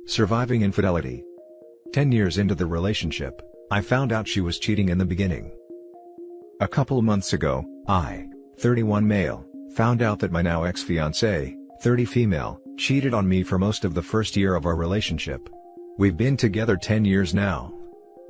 Surviving infidelity. 10 years into the relationship, I found out she was cheating in the beginning. A couple months ago, I, 31 male, found out that my now ex-fiancée, 30 female, cheated on me for most of the first year of our relationship. We've been together 10 years now.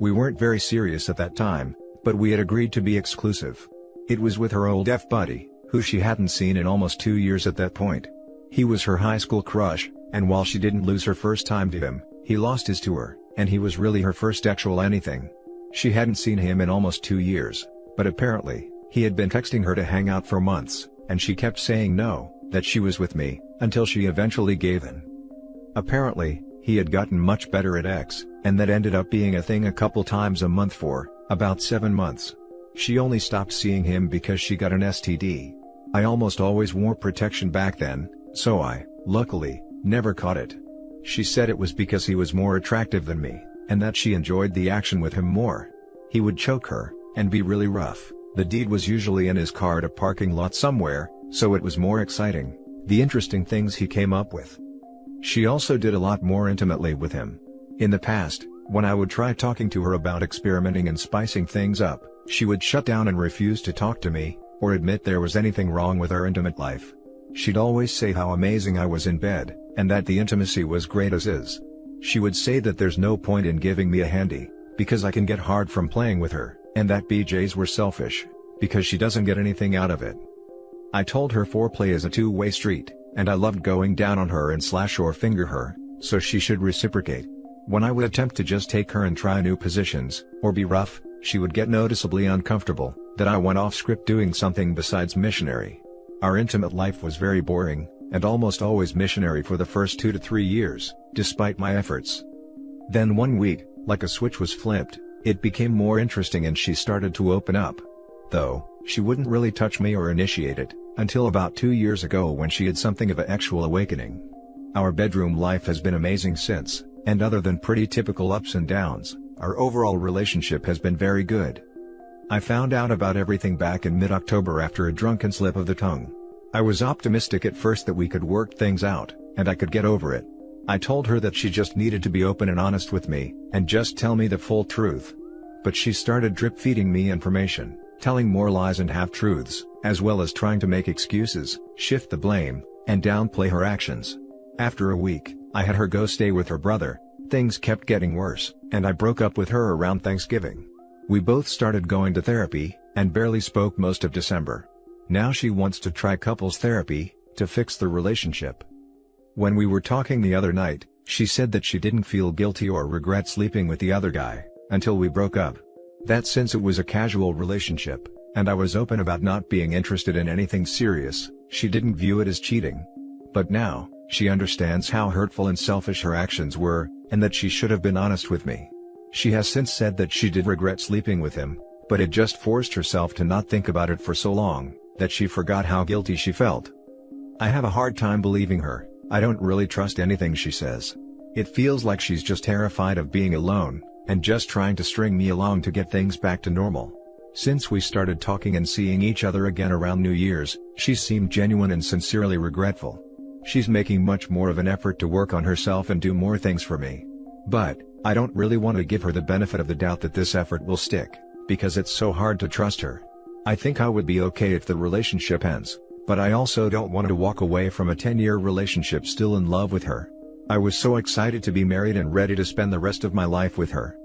We weren't very serious at that time, but we had agreed to be exclusive. It was with her old buddy, who she hadn't seen in almost 2 years at that point. He was her high school crush, and while she didn't lose her first time to him, he lost his to her, and he was really her first actual anything. She hadn't seen him in almost 2 years, but apparently, he had been texting her to hang out for months, and she kept saying no, that she was with me, until she eventually gave in. Apparently, he had gotten much better at X, and that ended up being a thing a couple times a month for about 7 months. She only stopped seeing him because she got an STD. I almost always wore protection back then, so I, luckily, never caught it. She said it was because he was more attractive than me, and that she enjoyed the action with him more. He would choke her, and be really rough. The deed was usually in his car at a parking lot somewhere, so it was more exciting, the interesting things he came up with. She also did a lot more intimately with him. In the past, when I would try talking to her about experimenting and spicing things up, she would shut down and refuse to talk to me, or admit there was anything wrong with our intimate life. She'd always say how amazing I was in bed, and that the intimacy was great as is. She would say that there's no point in giving me a handy, because I can get hard from playing with her, and that BJs were selfish, because she doesn't get anything out of it. I told her foreplay is a two-way street, and I loved going down on her and slash or finger her, so she should reciprocate. When I would attempt to just take her and try new positions, or be rough, she would get noticeably uncomfortable, that I went off script doing something besides missionary. Our intimate life was very boring, and almost always missionary for the first 2 to 3 years, despite my efforts. Then one week, like a switch was flipped, it became more interesting and she started to open up. Though, she wouldn't really touch me or initiate it, until about 2 years ago when she had something of an actual awakening. Our bedroom life has been amazing since, and other than pretty typical ups and downs, our overall relationship has been very good. I found out about everything back in mid-October after a drunken slip of the tongue. I was optimistic at first that we could work things out, and I could get over it. I told her that she just needed to be open and honest with me, and just tell me the full truth. But she started drip-feeding me information, telling more lies and half-truths, as well as trying to make excuses, shift the blame, and downplay her actions. After a week, I had her go stay with her brother. Things kept getting worse, and I broke up with her around Thanksgiving. We both started going to therapy, and barely spoke most of December. Now she wants to try couples therapy, to fix the relationship. When we were talking the other night, she said that she didn't feel guilty or regret sleeping with the other guy, until we broke up. That since it was a casual relationship, and I was open about not being interested in anything serious, she didn't view it as cheating. But now, she understands how hurtful and selfish her actions were, and that she should have been honest with me. She has since said that she did regret sleeping with him, but had just forced herself to not think about it for so long, that she forgot how guilty she felt. I have a hard time believing her. I don't really trust anything she says. It feels like she's just terrified of being alone, and just trying to string me along to get things back to normal. Since we started talking and seeing each other again around New Year's, she's seemed genuine and sincerely regretful. She's making much more of an effort to work on herself and do more things for me. But, I don't really want to give her the benefit of the doubt that this effort will stick, because it's so hard to trust her. I think I would be okay if the relationship ends, but I also don't want to walk away from a 10-year relationship still in love with her. I was so excited to be married and ready to spend the rest of my life with her.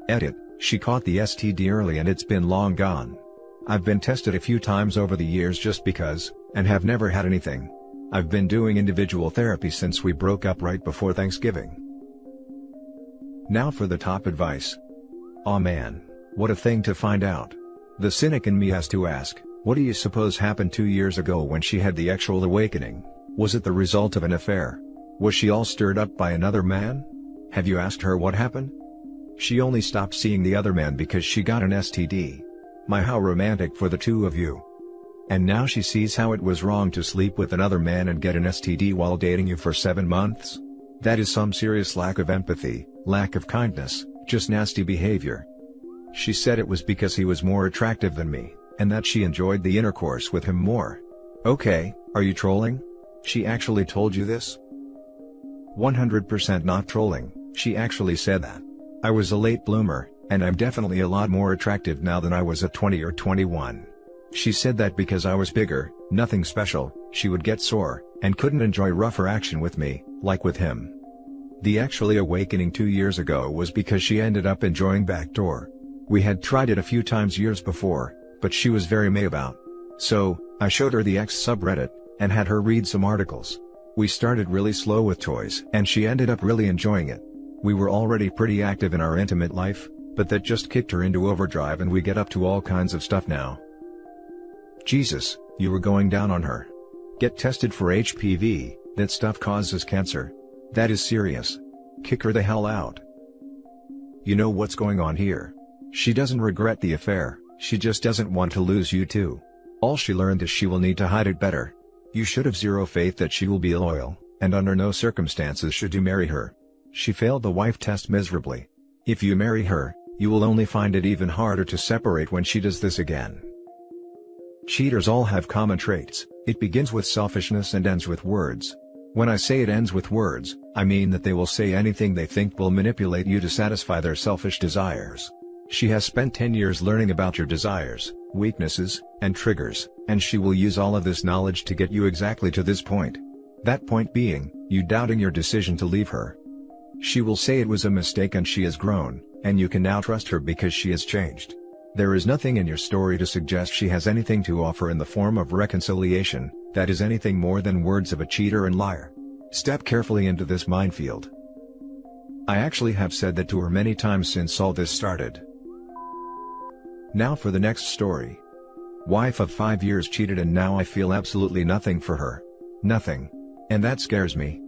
Edit, she caught the STD early and it's been long gone. I've been tested a few times over the years just because, and have never had anything. I've been doing individual therapy since we broke up right before Thanksgiving. Now for the top advice. Aw man, what a thing to find out. The cynic in me has to ask, what do you suppose happened 2 years ago when she had the actual awakening? Was it the result of an affair? Was she all stirred up by another man? Have you asked her what happened? She only stopped seeing the other man because she got an STD. My, how romantic for the two of you. And now she sees how it was wrong to sleep with another man and get an STD while dating you for 7 months? That is some serious lack of empathy, lack of kindness, just nasty behavior. She said it was because he was more attractive than me, and that she enjoyed the intercourse with him more. Okay, are you trolling? She actually told you this? 100% not trolling, she actually said that. I was a late bloomer, and I'm definitely a lot more attractive now than I was at 20 or 21. She said that because I was bigger, nothing special, she would get sore, and couldn't enjoy rougher action with me, like with him. The actually awakening 2 years ago was because she ended up enjoying backdoor. We had tried it a few times years before, but she was very meh about. So, I showed her the X subreddit, and had her read some articles. We started really slow with toys and she ended up really enjoying it. We were already pretty active in our intimate life, but that just kicked her into overdrive and we get up to all kinds of stuff now. Jesus, you were going down on her. Get tested for HPV, that stuff causes cancer. That is serious. Kick her the hell out. You know what's going on here. She doesn't regret the affair, she just doesn't want to lose you too. All she learned is she will need to hide it better. You should have zero faith that she will be loyal, and under no circumstances should you marry her. She failed the wife test miserably. If you marry her, you will only find it even harder to separate when she does this again. Cheaters all have common traits. It begins with selfishness and ends with words. When I say it ends with words, I mean that they will say anything they think will manipulate you to satisfy their selfish desires. She has spent 10 years learning about your desires, weaknesses, and triggers, and she will use all of this knowledge to get you exactly to this point. That point being, you doubting your decision to leave her. She will say it was a mistake and she has grown, and you can now trust her because she has changed. There is nothing in your story to suggest she has anything to offer in the form of reconciliation, that is anything more than words of a cheater and liar. Step carefully into this minefield. I actually have said that to her many times since all this started. Now for the next story. Wife of 5 years cheated and now I feel absolutely nothing for her. Nothing. And that scares me.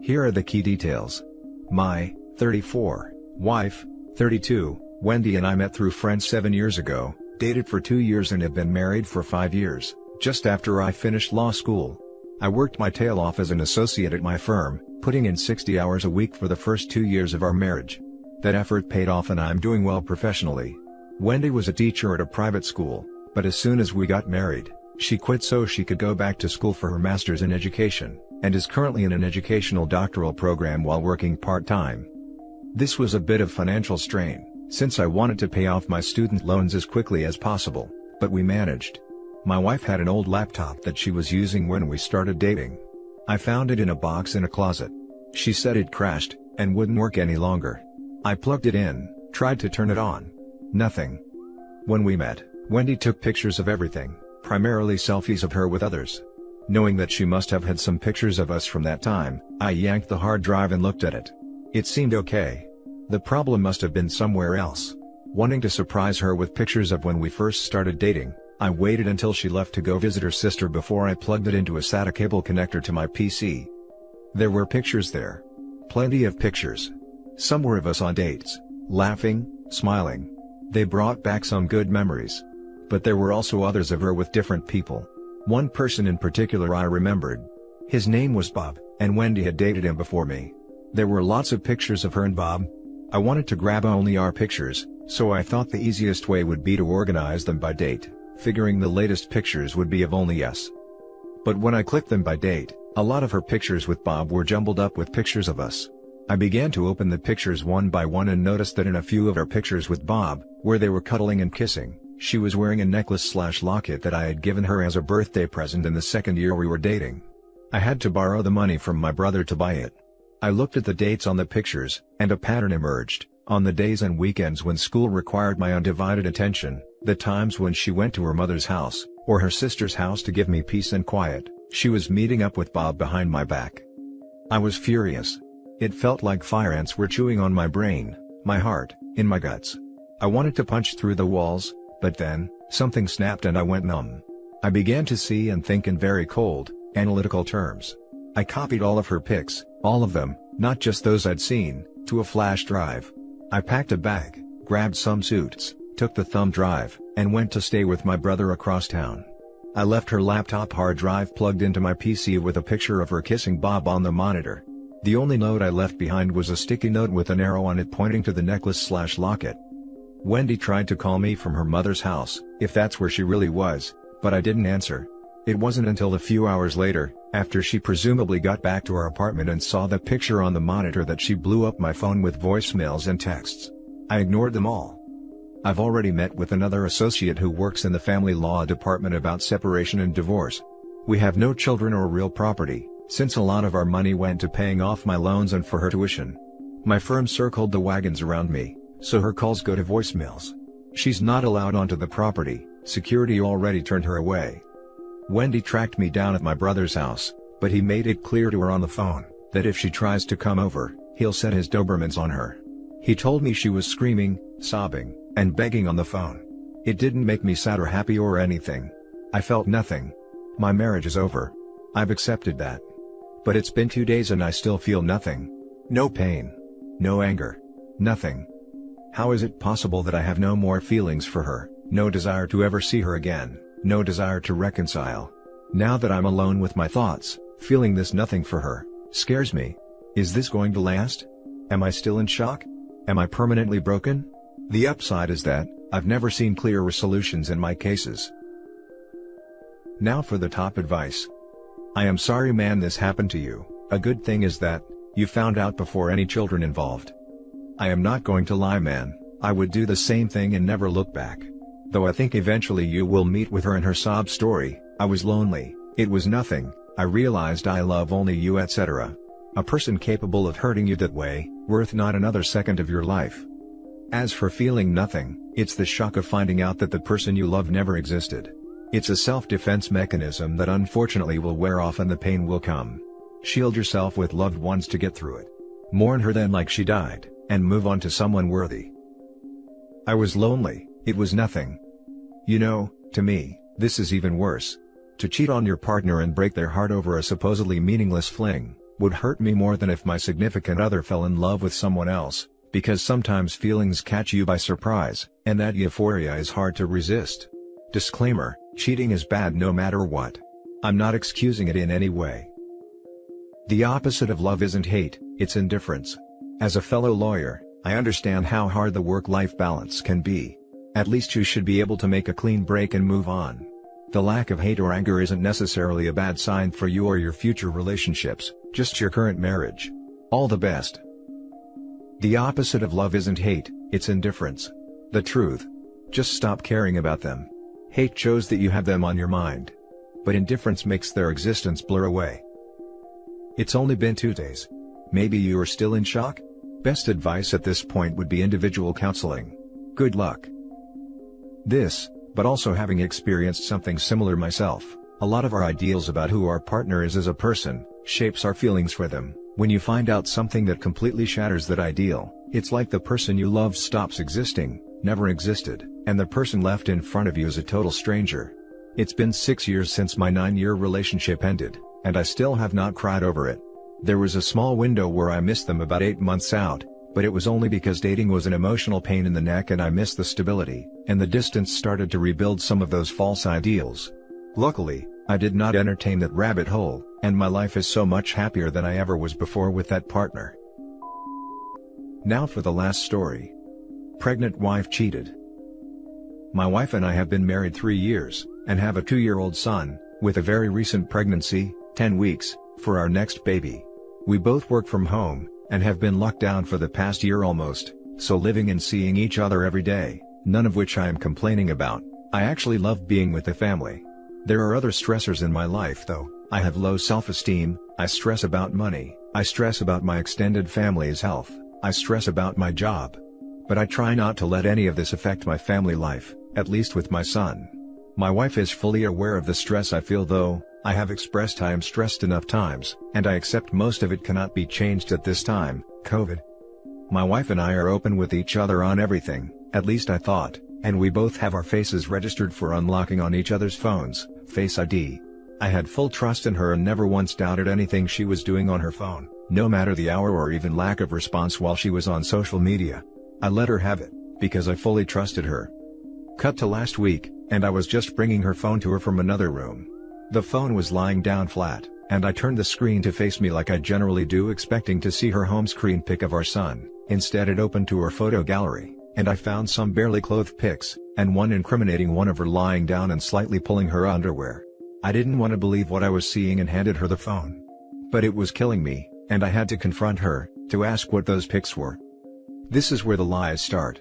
Here are the key details. My 34 wife, 32, Wendy and I met through friends 7 years ago, dated for 2 years and have been married for 5 years, just after I finished law school. I worked my tail off as an associate at my firm, putting in 60 hours a week for the first 2 years of our marriage. That effort paid off and I'm doing well professionally. Wendy was a teacher at a private school, but as soon as we got married, she quit so she could go back to school for her master's in education, and is currently in an educational doctoral program while working part-time. This was a bit of financial strain, since I wanted to pay off my student loans as quickly as possible, but we managed. My wife had an old laptop that she was using when we started dating. I found it in a box in a closet. She said it crashed, and wouldn't work any longer. I plugged it in, tried to turn it on. Nothing. When we met, Wendy took pictures of everything, primarily selfies of her with others. Knowing that she must have had some pictures of us from that time, I yanked the hard drive and looked at it. It seemed okay. The problem must have been somewhere else. Wanting to surprise her with pictures of when we first started dating, I waited until she left to go visit her sister before I plugged it into a SATA cable connector to my PC. There were pictures there. Plenty of pictures. Some were of us on dates, laughing, smiling. They brought back some good memories. But there were also others of her with different people. One person in particular I remembered. His name was Bob, and Wendy had dated him before me. There were lots of pictures of her and Bob. I wanted to grab only our pictures, so I thought the easiest way would be to organize them by date, figuring the latest pictures would be of only us. But when I clicked them by date, a lot of her pictures with Bob were jumbled up with pictures of us. I began to open the pictures one by one and noticed that in a few of our pictures with Bob, where they were cuddling and kissing, she was wearing a necklace/locket that I had given her as a birthday present in the second year we were dating. I had to borrow the money from my brother to buy it. I looked at the dates on the pictures, and a pattern emerged. On the days and weekends when school required my undivided attention, the times when she went to her mother's house, or her sister's house to give me peace and quiet, she was meeting up with Bob behind my back. I was furious. It felt like fire ants were chewing on my brain, my heart, in my guts. I wanted to punch through the walls, but then, something snapped and I went numb. I began to see and think in very cold, analytical terms. I copied all of her pics, all of them, not just those I'd seen, to a flash drive. I packed a bag, grabbed some suits, took the thumb drive, and went to stay with my brother across town. I left her laptop hard drive plugged into my PC with a picture of her kissing Bob on the monitor. The only note I left behind was a sticky note with an arrow on it pointing to the necklace/locket. Wendy tried to call me from her mother's house, if that's where she really was, but I didn't answer. It wasn't until a few hours later, after she presumably got back to our apartment and saw the picture on the monitor, that she blew up my phone with voicemails and texts. I ignored them all. I've already met with another associate who works in the family law department about separation and divorce. We have no children or real property, since a lot of our money went to paying off my loans and for her tuition. My firm circled the wagons around me, so her calls go to voicemails. She's not allowed onto the property, security already turned her away. Wendy tracked me down at my brother's house, but he made it clear to her on the phone that if she tries to come over, he'll set his Dobermans on her. He told me she was screaming, sobbing, and begging on the phone. It didn't make me sad or happy or anything. I felt nothing. My marriage is over. I've accepted that. But it's been 2 days and I still feel nothing. No pain. No anger. Nothing. How is it possible that I have no more feelings for her, no desire to ever see her again, no desire to reconcile? Now that I'm alone with my thoughts, feeling this nothing for her scares me. Is this going to last? Am I still in shock? Am I permanently broken? The upside is that I've never seen clear resolutions in my cases. Now for the top advice. I am sorry, man, this happened to you. A good thing is that you found out before any children involved. I am not going to lie, man, I would do the same thing and never look back. Though I think eventually you will meet with her and her sob story. I was lonely, it was nothing, I realized I love only you, etc. A person capable of hurting you that way, worth not another second of your life. As for feeling nothing, it's the shock of finding out that the person you love never existed. It's a self-defense mechanism that unfortunately will wear off and the pain will come. Shield yourself with loved ones to get through it. Mourn her then like she died, and move on to someone worthy. I was lonely, it was nothing. You know, to me, this is even worse. To cheat on your partner and break their heart over a supposedly meaningless fling would hurt me more than if my significant other fell in love with someone else, because sometimes feelings catch you by surprise, and that euphoria is hard to resist. Disclaimer, cheating is bad no matter what. I'm not excusing it in any way. The opposite of love isn't hate, it's indifference. As a fellow lawyer, I understand how hard the work-life balance can be. At least you should be able to make a clean break and move on. The lack of hate or anger isn't necessarily a bad sign for you or your future relationships, just your current marriage. All the best. The opposite of love isn't hate, it's indifference. The truth. Just stop caring about them. Hate shows that you have them on your mind. But indifference makes their existence blur away. It's only been 2 days. Maybe you are still in shock? Best advice at this point would be individual counseling. Good luck. This, but also having experienced something similar myself, a lot of our ideals about who our partner is as a person, shapes our feelings for them. When you find out something that completely shatters that ideal, it's like the person you love stops existing, never existed, and the person left in front of you is a total stranger. It's been 6 years since my 9-year relationship ended, and I still have not cried over it. There was a small window where I missed them about 8 months out, but it was only because dating was an emotional pain in the neck and I missed the stability, and the distance started to rebuild some of those false ideals. Luckily, I did not entertain that rabbit hole, and my life is so much happier than I ever was before with that partner. Now for the last story. Pregnant wife cheated. My wife and I have been married 3 years, and have a 2-year-old son, with a very recent pregnancy, 10 weeks, for our next baby. We both work from home, and have been locked down for the past year almost, so living and seeing each other every day, none of which I am complaining about. I actually love being with the family. There are other stressors in my life though. I have low self-esteem, I stress about money, I stress about my extended family's health, I stress about my job. But I try not to let any of this affect my family life, at least with my son. My wife is fully aware of the stress I feel though. I have expressed I am stressed enough times, and I accept most of it cannot be changed at this time, COVID. My wife and I are open with each other on everything, at least I thought, and we both have our faces registered for unlocking on each other's phones, Face ID. I had full trust in her and never once doubted anything she was doing on her phone, no matter the hour or even lack of response while she was on social media. I let her have it, because I fully trusted her. Cut to last week, and I was just bringing her phone to her from another room. The phone was lying down flat, and I turned the screen to face me like I generally do, expecting to see her home screen pic of our son. Instead it opened to her photo gallery, and I found some barely clothed pics, and one incriminating one of her lying down and slightly pulling her underwear. I didn't want to believe what I was seeing and handed her the phone. But it was killing me, and I had to confront her, to ask what those pics were. This is where the lies start.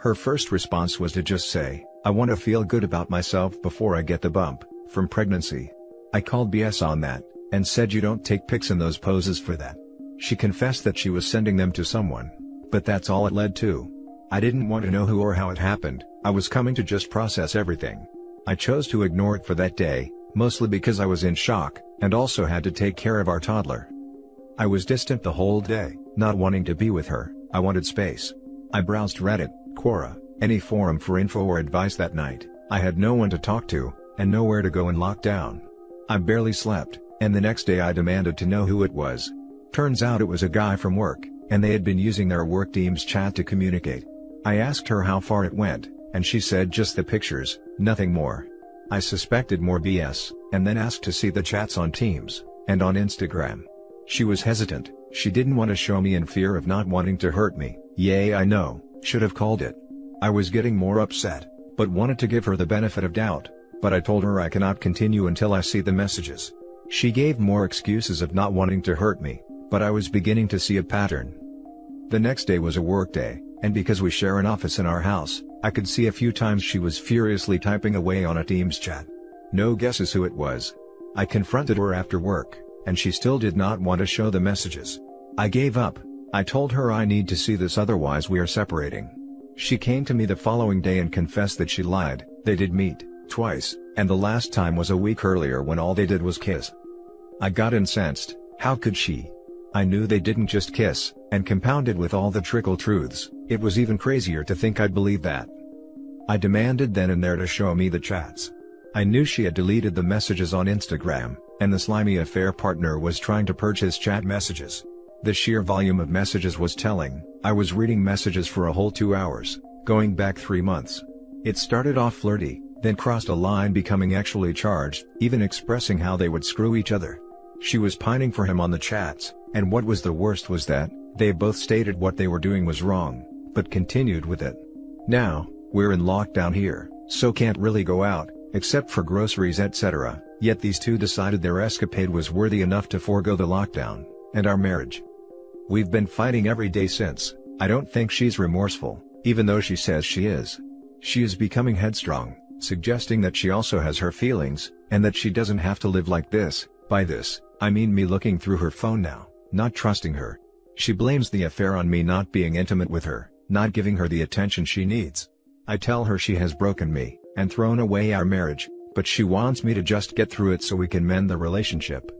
Her first response was to just say, "I want to feel good about myself before I get the bump from pregnancy." I called BS on that, and said you don't take pics in those poses for that. She confessed that she was sending them to someone, but that's all it led to. I didn't want to know who or how it happened. I was coming to just process everything. I chose to ignore it for that day, mostly because I was in shock, and also had to take care of our toddler. I was distant the whole day, not wanting to be with her. I wanted space. I browsed Reddit, Quora, any forum for info or advice that night. I had no one to talk to, and nowhere to go in lockdown. I barely slept, and the next day I demanded to know who it was. Turns out it was a guy from work, and they had been using their work team's chat to communicate. I asked her how far it went, and she said just the pictures, nothing more. I suspected more BS, and then asked to see the chats on Teams, and on Instagram. She was hesitant. She didn't want to show me in fear of not wanting to hurt me. Yay, I know, should have called it. I was getting more upset, but wanted to give her the benefit of doubt, but I told her I cannot continue until I see the messages. She gave more excuses of not wanting to hurt me, but I was beginning to see a pattern. The next day was a work day, and because we share an office in our house, I could see a few times she was furiously typing away on a Teams chat. No guesses who it was. I confronted her after work, and she still did not want to show the messages. I gave up. I told her I need to see this, otherwise we are separating. She came to me the following day and confessed that she lied. They did meet twice, and the last time was a week earlier when all they did was kiss. I got incensed. How could she? I knew they didn't just kiss, and compounded with all the trickle truths, it was even crazier to think I'd believe that. I demanded then and there to show me the chats. I knew she had deleted the messages on Instagram, and the slimy affair partner was trying to purge his chat messages. The sheer volume of messages was telling. I was reading messages for a whole 2 hours, going back 3 months. It started off flirty, then crossed a line, becoming actually charged, even expressing how they would screw each other. She was pining for him on the chats, and what was the worst was that, they both stated what they were doing was wrong, but continued with it. Now, we're in lockdown here, so can't really go out, except for groceries etc., yet these two decided their escapade was worthy enough to forego the lockdown, and our marriage. We've been fighting every day since. I don't think she's remorseful, even though she says she is. She is becoming headstrong, suggesting that she also has her feelings, and that she doesn't have to live like this. By this, I mean me looking through her phone now, not trusting her. She blames the affair on me not being intimate with her, not giving her the attention she needs. I tell her she has broken me, and thrown away our marriage, but she wants me to just get through it so we can mend the relationship.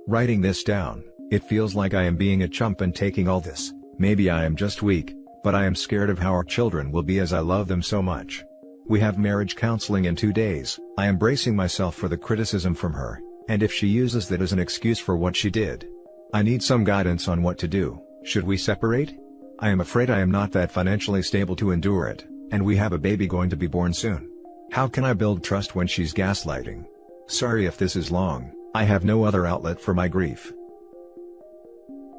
Writing this down, it feels like I am being a chump and taking all this. Maybe I am just weak, but I am scared of how our children will be as I love them so much. We have marriage counseling in 2 days. I am bracing myself for the criticism from her, and if she uses that as an excuse for what she did. I need some guidance on what to do. Should we separate? I am afraid I am not that financially stable to endure it, and we have a baby going to be born soon. How can I build trust when she's gaslighting? Sorry if this is long, I have no other outlet for my grief.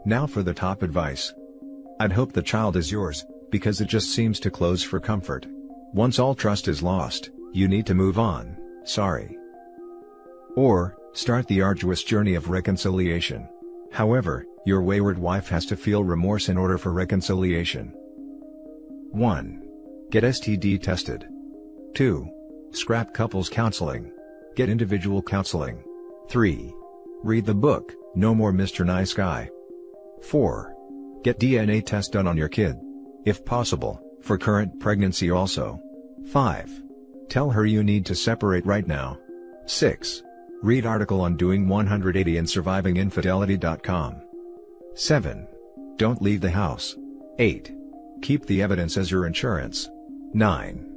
Now for the top advice. I'd hope the child is yours, because it just seems to close for comfort. Once all trust is lost, you need to move on, sorry. Or, start the arduous journey of reconciliation. However, your wayward wife has to feel remorse in order for reconciliation. 1. Get STD tested. 2. Scrap couples counseling. Get individual counseling. 3. Read the book, No More Mr. Nice Guy. 4. Get DNA test done on your kid. If possible, for current pregnancy also. 5. Tell her you need to separate right now. 6. Read article on doing 180 and surviving infidelity.com. 7. Don't leave the house. 8. Keep the evidence as your insurance. 9.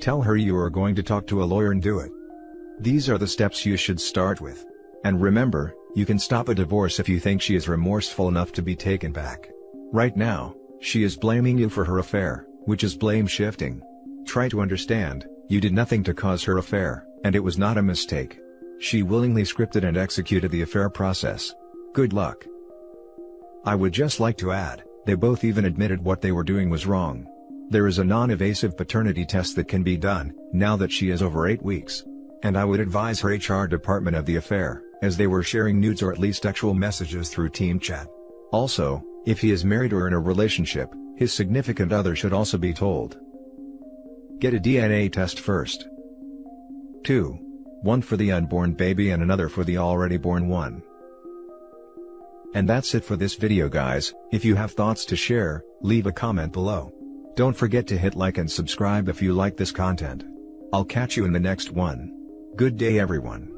Tell her you are going to talk to a lawyer and do it. These are the steps you should start with. And remember, you can stop a divorce if you think she is remorseful enough to be taken back. Right now, she is blaming you for her affair, which is blame shifting. Try to understand, you did nothing to cause her affair, and it was not a mistake. She willingly scripted and executed the affair process. Good luck. I would just like to add, they both even admitted what they were doing was wrong. There is a non-invasive paternity test that can be done, now that she is over 8 weeks. And I would advise her HR department of the affair, as they were sharing nudes or at least actual messages through team chat. Also, if he is married or in a relationship, his significant other should also be told. Get a DNA test first. 2. One for the unborn baby and another for the already born one. And that's it for this video, guys. If you have thoughts to share, leave a comment below. Don't forget to hit like and subscribe if you like this content. I'll catch you in the next one. Good day, everyone.